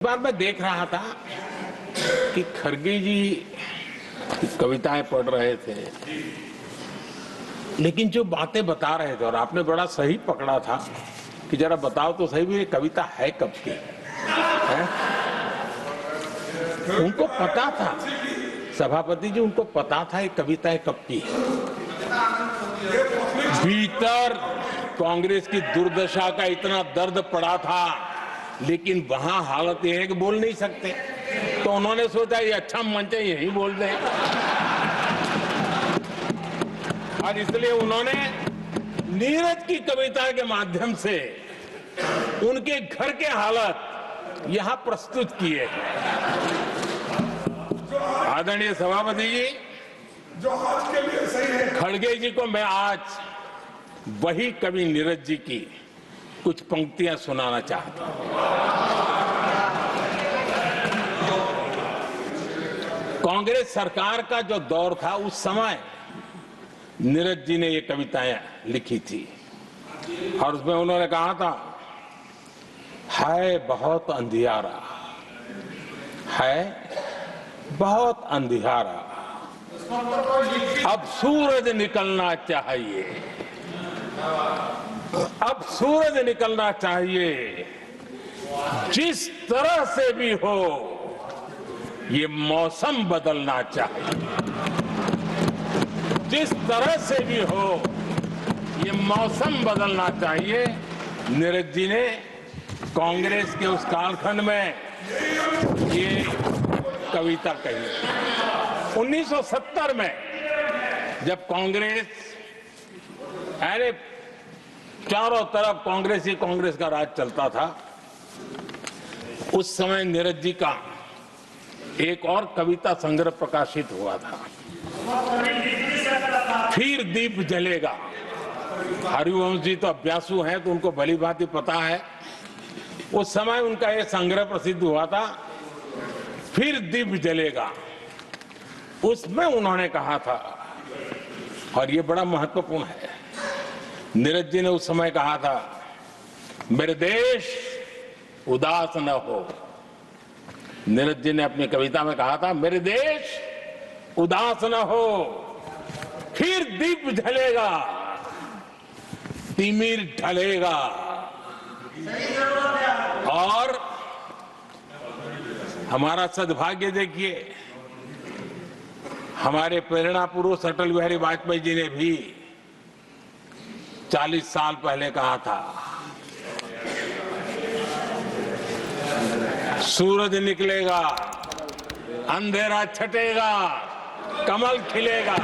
बार मैं देख रहा था कि खरगे जी कविताएं पढ़ रहे थे, लेकिन जो बातें बता रहे थे और आपने बड़ा सही पकड़ा था कि जरा बताओ तो सही भी ये कविता है कब की है? उनको पता था, सभापति जी उनको पता था ये कविता कब की है। भीतर कांग्रेस की दुर्दशा का इतना दर्द पड़ा था, लेकिन वहां हालत यह है कि बोल नहीं सकते, तो उन्होंने सोचा ये अच्छा मंच है, यही बोल दें। और इसलिए उन्होंने नीरज की कविता के माध्यम से उनके घर के हालात यहां प्रस्तुत किए। आदरणीय सभापति जी, जो आज के लिए सही है, खड़गे जी को मैं आज वही कवि नीरज जी की कुछ पंक्तियां सुनाना चाहता हूं। कांग्रेस सरकार का जो दौर था उस समय नीरज जी ने ये कविताएं लिखी थी और उसमें उन्होंने कहा था, है बहुत अंधियारा, है बहुत अंधियारा, अब सूरज निकलना चाहिए, अब सूरज निकलना चाहिए, जिस तरह से भी हो ये मौसम बदलना चाहिए, जिस तरह से भी हो ये मौसम बदलना चाहिए। नीरज जी ने कांग्रेस के उस कालखंड में ये कविता कही। 1970 में जब कांग्रेस, अरे चारों तरफ कांग्रेस ही कांग्रेस का राज चलता था, उस समय नीरज जी का एक और कविता संग्रह प्रकाशित हुआ था, फिर दीप जलेगा। हरिवंश जी तो अभ्यासु हैं तो उनको भली भांति पता है। उस समय उनका यह संग्रह प्रसिद्ध हुआ था, फिर दीप जलेगा। उसमें उन्होंने कहा था, और ये बड़ा महत्वपूर्ण है, नीरज जी ने उस समय कहा था, मेरे देश उदास न हो। नीरज जी ने अपनी कविता में कहा था, मेरे देश उदास न हो, फिर दीप जलेगा, तिमिर ढलेगा। और हमारा सद्भाग्य देखिए, हमारे प्रेरणा पुरुष अटल बिहारी वाजपेयी जी ने भी 40 साल पहले कहा था, सूरज निकलेगा, अंधेरा छटेगा, कमल खिलेगा।